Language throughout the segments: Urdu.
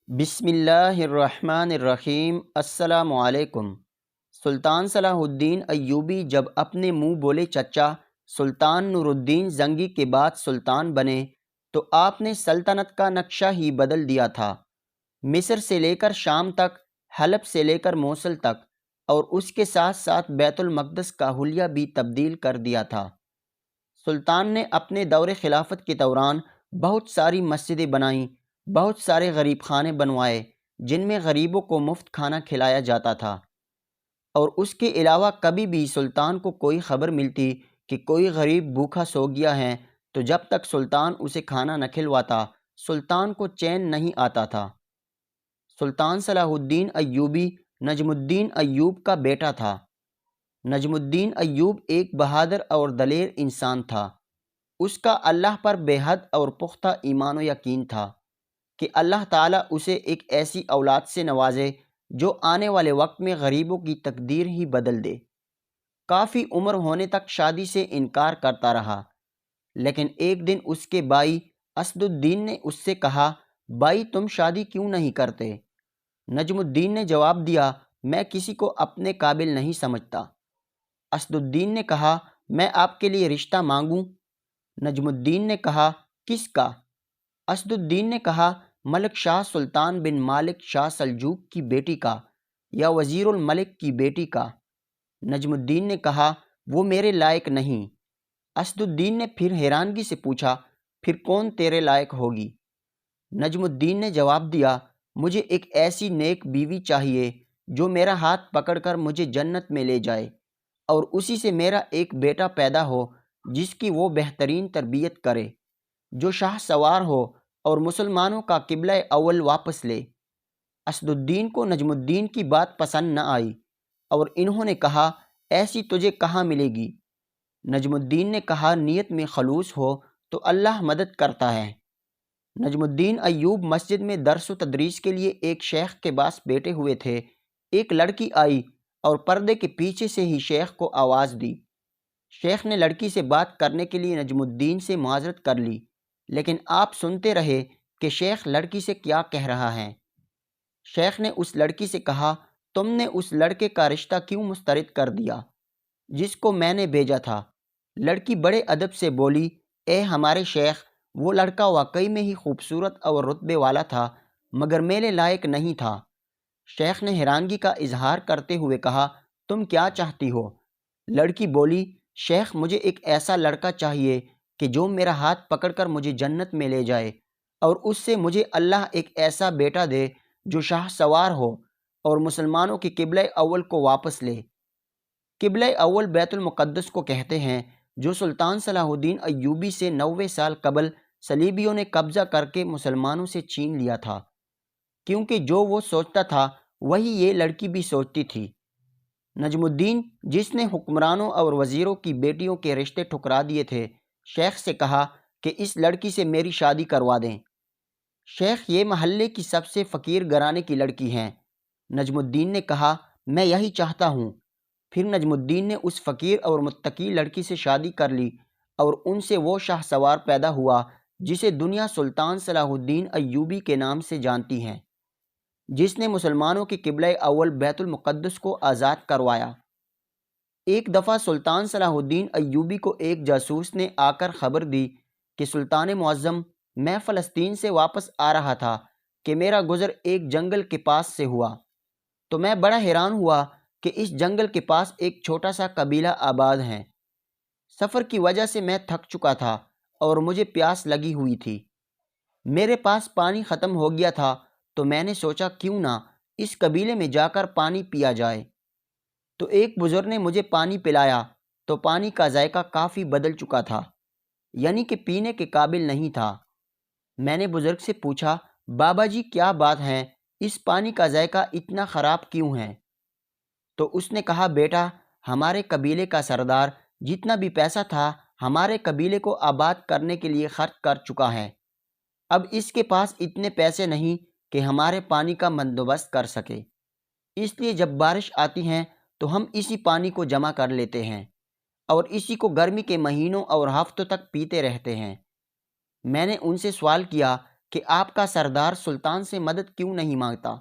بسم اللہ الرحمن الرحیم۔ السلام علیکم۔ سلطان صلاح الدین ایوبی جب اپنے منہ بولے چچا سلطان نور الدین زنگی کے بعد سلطان بنے تو آپ نے سلطنت کا نقشہ ہی بدل دیا تھا۔ مصر سے لے کر شام تک، حلب سے لے کر موصل تک، اور اس کے ساتھ ساتھ بیت المقدس کا حلیہ بھی تبدیل کر دیا تھا۔ سلطان نے اپنے دور خلافت کے دوران بہت ساری مسجدیں بنائیں، بہت سارے غریب خانے بنوائے جن میں غریبوں کو مفت کھانا کھلایا جاتا تھا، اور اس کے علاوہ کبھی بھی سلطان کو کوئی خبر ملتی کہ کوئی غریب بھوکا سو گیا ہے تو جب تک سلطان اسے کھانا نہ کھلواتا سلطان کو چین نہیں آتا تھا۔ سلطان صلاح الدین ایوبی نجم الدین ایوب کا بیٹا تھا۔ نجم الدین ایوب ایک بہادر اور دلیر انسان تھا۔ اس کا اللہ پر بے حد اور پختہ ایمان و یقین تھا کہ اللہ تعالیٰ اسے ایک ایسی اولاد سے نوازے جو آنے والے وقت میں غریبوں کی تقدیر ہی بدل دے۔ کافی عمر ہونے تک شادی سے انکار کرتا رہا، لیکن ایک دن اس کے بھائی اسد الدین نے اس سے کہا، بھائی تم شادی کیوں نہیں کرتے؟ نجم الدین نے جواب دیا، میں کسی کو اپنے قابل نہیں سمجھتا۔ اسد الدین نے کہا، میں آپ کے لیے رشتہ مانگوں؟ نجم الدین نے کہا، کس کا؟ اسد الدین نے کہا، ملک شاہ سلطان بن مالک شاہ سلجوق کی بیٹی کا، یا وزیر الملک کی بیٹی کا۔ نجم الدین نے کہا، وہ میرے لائق نہیں۔ اسد الدین نے پھر حیرانگی سے پوچھا، پھر کون تیرے لائق ہوگی؟ نجم الدین نے جواب دیا، مجھے ایک ایسی نیک بیوی چاہیے جو میرا ہاتھ پکڑ کر مجھے جنت میں لے جائے، اور اسی سے میرا ایک بیٹا پیدا ہو جس کی وہ بہترین تربیت کرے، جو شاہ سوار ہو اور مسلمانوں کا قبلہ اول واپس لے۔ اسد الدین کو نجم الدین کی بات پسند نہ آئی اور انہوں نے کہا، ایسی تجھے کہاں ملے گی؟ نجم الدین نے کہا، نیت میں خلوص ہو تو اللہ مدد کرتا ہے۔ نجم الدین ایوب مسجد میں درس و تدریس کے لیے ایک شیخ کے پاس بیٹھے ہوئے تھے۔ ایک لڑکی آئی اور پردے کے پیچھے سے ہی شیخ کو آواز دی۔ شیخ نے لڑکی سے بات کرنے کے لیے نجم الدین سے معذرت کر لی، لیکن آپ سنتے رہے کہ شیخ لڑکی سے کیا کہہ رہا ہے۔ شیخ نے اس لڑکی سے کہا، تم نے اس لڑکے کا رشتہ کیوں مسترد کر دیا جس کو میں نے بھیجا تھا؟ لڑکی بڑے ادب سے بولی، اے ہمارے شیخ، وہ لڑکا واقعی میں ہی خوبصورت اور رتبے والا تھا، مگر میرے لائق نہیں تھا۔ شیخ نے حیرانگی کا اظہار کرتے ہوئے کہا، تم کیا چاہتی ہو؟ لڑکی بولی، شیخ مجھے ایک ایسا لڑکا چاہیے کہ جو میرا ہاتھ پکڑ کر مجھے جنت میں لے جائے، اور اس سے مجھے اللہ ایک ایسا بیٹا دے جو شاہ سوار ہو اور مسلمانوں کی قبلہ اول کو واپس لے۔ قبلہ اول بیت المقدس کو کہتے ہیں، جو سلطان صلاح الدین ایوبی سے 90 سال قبل صلیبیوں نے قبضہ کر کے مسلمانوں سے چھین لیا تھا، کیونکہ جو وہ سوچتا تھا وہی یہ لڑکی بھی سوچتی تھی۔ نجم الدین، جس نے حکمرانوں اور وزیروں کی بیٹیوں کے رشتے ٹھکرا دیے تھے، شیخ سے کہا کہ اس لڑکی سے میری شادی کروا دیں۔ شیخ، یہ محلے کی سب سے فقیر گھرانے کی لڑکی ہیں۔ نجم الدین نے کہا، میں یہی چاہتا ہوں۔ پھر نجم الدین نے اس فقیر اور متقی لڑکی سے شادی کر لی، اور ان سے وہ شاہ سوار پیدا ہوا جسے دنیا سلطان صلاح الدین ایوبی کے نام سے جانتی ہے، جس نے مسلمانوں کی قبلہ اول بیت المقدس کو آزاد کروایا۔ ایک دفعہ سلطان صلاح الدین ایوبی کو ایک جاسوس نے آ کر خبر دی کہ سلطان معظم، میں فلسطین سے واپس آ رہا تھا کہ میرا گزر ایک جنگل کے پاس سے ہوا، تو میں بڑا حیران ہوا کہ اس جنگل کے پاس ایک چھوٹا سا قبیلہ آباد ہے۔ سفر کی وجہ سے میں تھک چکا تھا اور مجھے پیاس لگی ہوئی تھی۔ میرے پاس پانی ختم ہو گیا تھا، تو میں نے سوچا کیوں نہ اس قبیلے میں جا کر پانی پیا جائے۔ تو ایک بزرگ نے مجھے پانی پلایا تو پانی کا ذائقہ کافی بدل چکا تھا، یعنی کہ پینے کے قابل نہیں تھا۔ میں نے بزرگ سے پوچھا، بابا جی کیا بات ہے، اس پانی کا ذائقہ اتنا خراب کیوں ہے؟ تو اس نے کہا، بیٹا، ہمارے قبیلے کا سردار جتنا بھی پیسہ تھا ہمارے قبیلے کو آباد کرنے کے لیے خرچ کر چکا ہے۔ اب اس کے پاس اتنے پیسے نہیں کہ ہمارے پانی کا بندوبست کر سکے، اس لیے جب بارش آتی ہے تو ہم اسی پانی کو جمع کر لیتے ہیں اور اسی کو گرمی کے مہینوں اور ہفتوں تک پیتے رہتے ہیں۔ میں نے ان سے سوال کیا کہ آپ کا سردار سلطان سے مدد کیوں نہیں مانگتا؟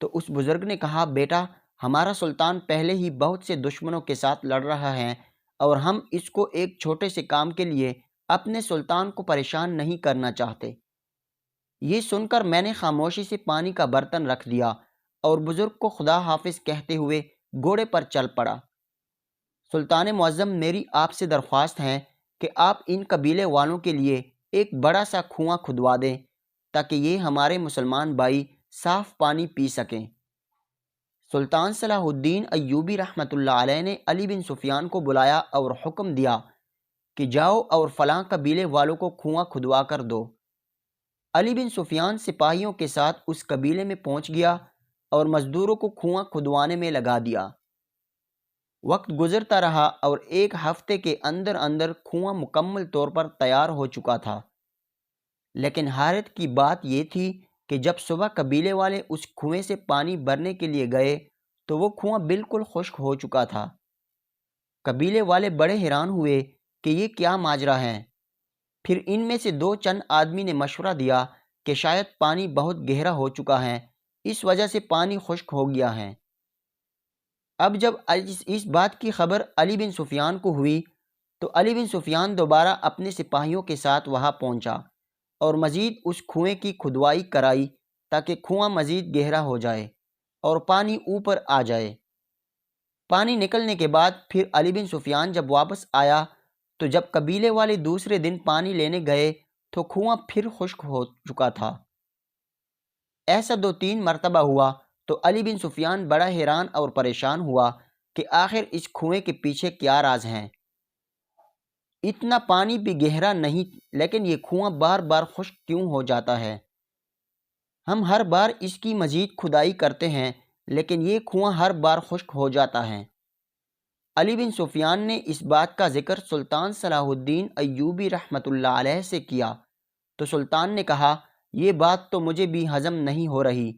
تو اس بزرگ نے کہا، بیٹا، ہمارا سلطان پہلے ہی بہت سے دشمنوں کے ساتھ لڑ رہا ہے اور ہم اس کو ایک چھوٹے سے کام کے لیے اپنے سلطان کو پریشان نہیں کرنا چاہتے۔ یہ سن کر میں نے خاموشی سے پانی کا برتن رکھ دیا اور بزرگ کو خدا حافظ کہتے ہوئے گھوڑے پر چل پڑا۔ سلطان معظم، میری آپ سے درخواست ہے کہ آپ ان قبیلے والوں کے لیے ایک بڑا سا کنواں کھدوا دیں تاکہ یہ ہمارے مسلمان بھائی صاف پانی پی سکیں۔ سلطان صلاح الدین ایوبی رحمۃ اللہ علیہ نے علی بن سفیان کو بلایا اور حکم دیا کہ جاؤ اور فلاں قبیلے والوں کو کنواں کھدوا کر دو۔ علی بن سفیان سپاہیوں کے ساتھ اس قبیلے میں پہنچ گیا اور مزدوروں کو کنواں کھدوانے میں لگا دیا۔ وقت گزرتا رہا اور ایک ہفتے کے اندر اندر کنواں مکمل طور پر تیار ہو چکا تھا۔ لیکن حیرت کی بات یہ تھی کہ جب صبح قبیلے والے اس کنویں سے پانی بھرنے کے لیے گئے تو وہ کنواں بالکل خشک ہو چکا تھا۔ قبیلے والے بڑے حیران ہوئے کہ یہ کیا ماجرا ہے۔ پھر ان میں سے دو چند آدمی نے مشورہ دیا کہ شاید پانی بہت گہرا ہو چکا ہے، اس وجہ سے پانی خشک ہو گیا ہے۔ اب جب اس بات کی خبر علی بن سفیان کو ہوئی تو علی بن سفیان دوبارہ اپنے سپاہیوں کے ساتھ وہاں پہنچا اور مزید اس کنویں کی کھدوائی کرائی تاکہ کنواں مزید گہرا ہو جائے اور پانی اوپر آ جائے۔ پانی نکلنے کے بعد پھر علی بن سفیان جب واپس آیا تو جب قبیلے والے دوسرے دن پانی لینے گئے تو کنواں پھر خشک ہو چکا تھا۔ ایسا 2-3 مرتبہ ہوا تو علی بن سفیان بڑا حیران اور پریشان ہوا کہ آخر اس کنویں کے پیچھے کیا راز ہیں۔ اتنا پانی بھی گہرا نہیں لیکن یہ کنواں بار بار خشک کیوں ہو جاتا ہے؟ ہم ہر بار اس کی مزید کھدائی کرتے ہیں لیکن یہ کنواں ہر بار خشک ہو جاتا ہے۔ علی بن سفیان نے اس بات کا ذکر سلطان صلاح الدین ایوبی رحمۃ اللہ علیہ سے کیا تو سلطان نے کہا، یہ بات تو مجھے بھی ہضم نہیں ہو رہی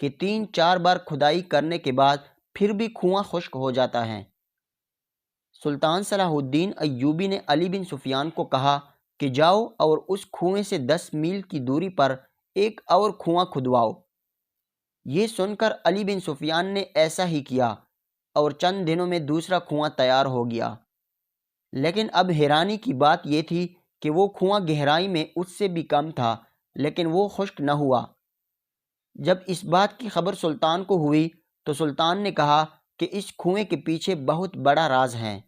کہ 3-4 بار کھدائی کرنے کے بعد پھر بھی کنواں خشک ہو جاتا ہے۔ سلطان صلاح الدین ایوبی نے علی بن سفیان کو کہا کہ جاؤ اور اس کنویں سے 10 میل کی دوری پر ایک اور کنواں کھدواؤ۔ یہ سن کر علی بن سفیان نے ایسا ہی کیا اور چند دنوں میں دوسرا کنواں تیار ہو گیا۔ لیکن اب حیرانی کی بات یہ تھی کہ وہ کنواں گہرائی میں اس سے بھی کم تھا لیکن وہ خشک نہ ہوا۔ جب اس بات کی خبر سلطان کو ہوئی تو سلطان نے کہا کہ اس کنویں کے پیچھے بہت بڑا راز ہے۔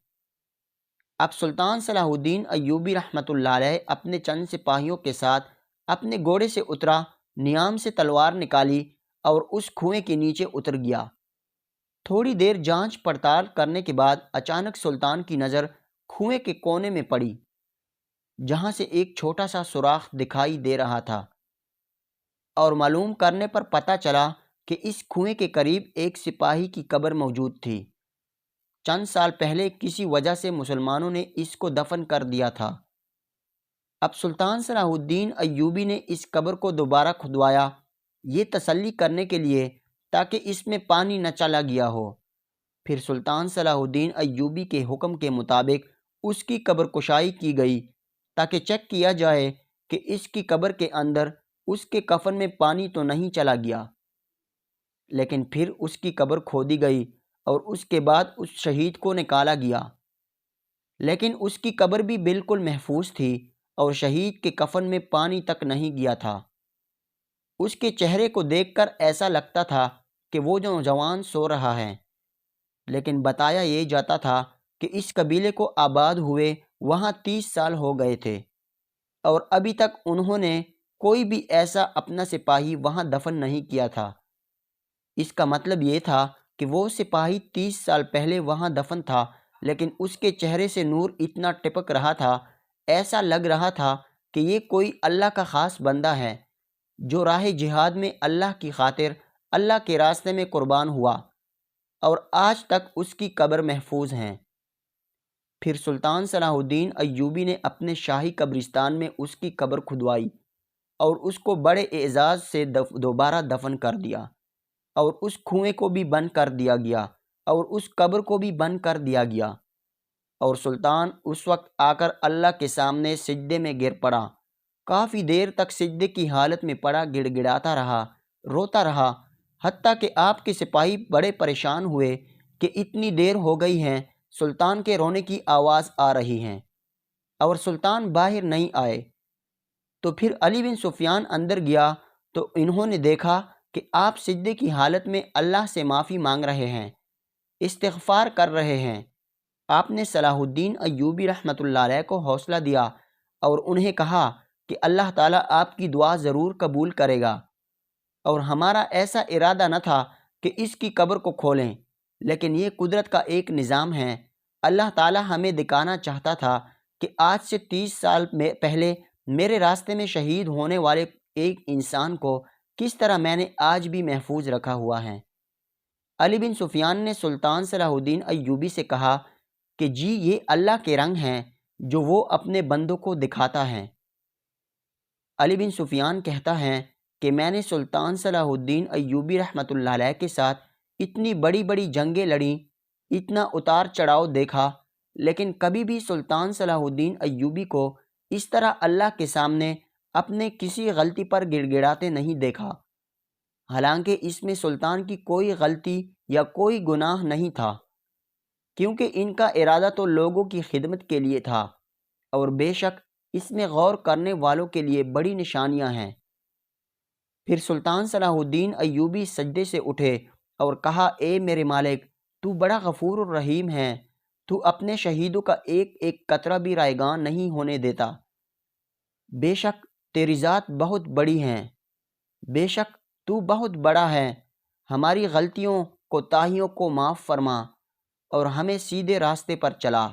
اب سلطان صلاح الدین ایوبی رحمۃ اللہ علیہ اپنے چند سپاہیوں کے ساتھ اپنے گھوڑے سے اترا، نیام سے تلوار نکالی اور اس کنویں کے نیچے اتر گیا۔ تھوڑی دیر جانچ پڑتال کرنے کے بعد اچانک سلطان کی نظر کنویں کے کونے میں پڑی جہاں سے ایک چھوٹا سا سوراخ دکھائی دے رہا تھا، اور معلوم کرنے پر پتہ چلا کہ اس کنویں کے قریب ایک سپاہی کی قبر موجود تھی۔ چند سال پہلے کسی وجہ سے مسلمانوں نے اس کو دفن کر دیا تھا۔ اب سلطان صلاح الدین ایوبی نے اس قبر کو دوبارہ کھدوایا، یہ تسلی کرنے کے لیے تاکہ اس میں پانی نہ چلا گیا ہو۔ پھر سلطان صلاح الدین ایوبی کے حکم کے مطابق اس کی قبر کشائی کی گئی تاکہ چیک کیا جائے کہ اس کی قبر کے اندر اس کے کفن میں پانی تو نہیں چلا گیا۔ لیکن پھر اس کی قبر کھودی گئی اور اس کے بعد اس شہید کو نکالا گیا، لیکن اس کی قبر بھی بالکل محفوظ تھی اور شہید کے کفن میں پانی تک نہیں گیا تھا۔ اس کے چہرے کو دیکھ کر ایسا لگتا تھا کہ وہ نوجوان سو رہا ہے، لیکن بتایا یہ جاتا تھا کہ اس قبیلے کو آباد ہوئے وہاں 30 سال ہو گئے تھے اور ابھی تک انہوں نے کوئی بھی ایسا اپنا سپاہی وہاں دفن نہیں کیا تھا۔ اس کا مطلب یہ تھا کہ وہ سپاہی 30 سال پہلے وہاں دفن تھا، لیکن اس کے چہرے سے نور اتنا ٹپک رہا تھا، ایسا لگ رہا تھا کہ یہ کوئی اللہ کا خاص بندہ ہے جو راہ جہاد میں اللہ کی خاطر اللہ کے راستے میں قربان ہوا، اور آج تک اس کی قبر محفوظ ہے۔ پھر سلطان صلاح الدین ایوبی نے اپنے شاہی قبرستان میں اس کی قبر کھدوائی اور اس کو بڑے اعزاز سے دوبارہ دفن کر دیا، اور اس کنویں کو بھی بند کر دیا گیا اور اس قبر کو بھی بند کر دیا گیا، اور سلطان اس وقت آ کر اللہ کے سامنے سجدے میں گر پڑا کافی دیر تک سجدے کی حالت میں پڑا گڑ گڑاتا رہا، روتا رہا، حتیٰ کہ آپ کے سپاہی بڑے پریشان ہوئے کہ اتنی دیر ہو گئی ہے، سلطان کے رونے کی آواز آ رہی ہے اور سلطان باہر نہیں آئے۔ تو پھر علی بن سفیان اندر گیا تو انہوں نے دیکھا کہ آپ سجدے کی حالت میں اللہ سے معافی مانگ رہے ہیں، استغفار کر رہے ہیں۔ آپ نے صلاح الدین ایوبی رحمۃ اللہ علیہ کو حوصلہ دیا اور انہیں کہا کہ اللہ تعالیٰ آپ کی دعا ضرور قبول کرے گا، اور ہمارا ایسا ارادہ نہ تھا کہ اس کی قبر کو کھولیں، لیکن یہ قدرت کا ایک نظام ہے۔ اللہ تعالیٰ ہمیں دکھانا چاہتا تھا کہ آج سے 30 سال پہلے میرے راستے میں شہید ہونے والے ایک انسان کو کس طرح میں نے آج بھی محفوظ رکھا ہوا ہے۔ علی بن سفیان نے سلطان صلاح الدین ایوبی سے کہا کہ جی، یہ اللہ کے رنگ ہیں جو وہ اپنے بندوں کو دکھاتا ہے۔ علی بن سفیان کہتا ہے کہ میں نے سلطان صلاح الدین ایوبی رحمۃ اللہ علیہ کے ساتھ اتنی بڑی بڑی جنگیں لڑیں، اتنا اتار چڑھاؤ دیکھا، لیکن کبھی بھی سلطان صلاح الدین ایوبی کو اس طرح اللہ کے سامنے اپنے کسی غلطی پر گڑ گڑاتے نہیں دیکھا، حالانکہ اس میں سلطان کی کوئی غلطی یا کوئی گناہ نہیں تھا، کیونکہ ان کا ارادہ تو لوگوں کی خدمت کے لیے تھا، اور بے شک اس میں غور کرنے والوں کے لیے بڑی نشانیاں ہیں۔ پھر سلطان صلاح الدین ایوبی سجدے سے اٹھے اور کہا، اے میرے مالک، تو بڑا غفور الرحیم ہے، تو اپنے شہیدوں کا ایک ایک قطرہ بھی رائگان نہیں ہونے دیتا، بے شک تیری ذات بہت بڑی ہے، بے شک تو بہت بڑا ہے، ہماری غلطیوں کوتاہیوں کو معاف فرما اور ہمیں سیدھے راستے پر چلا۔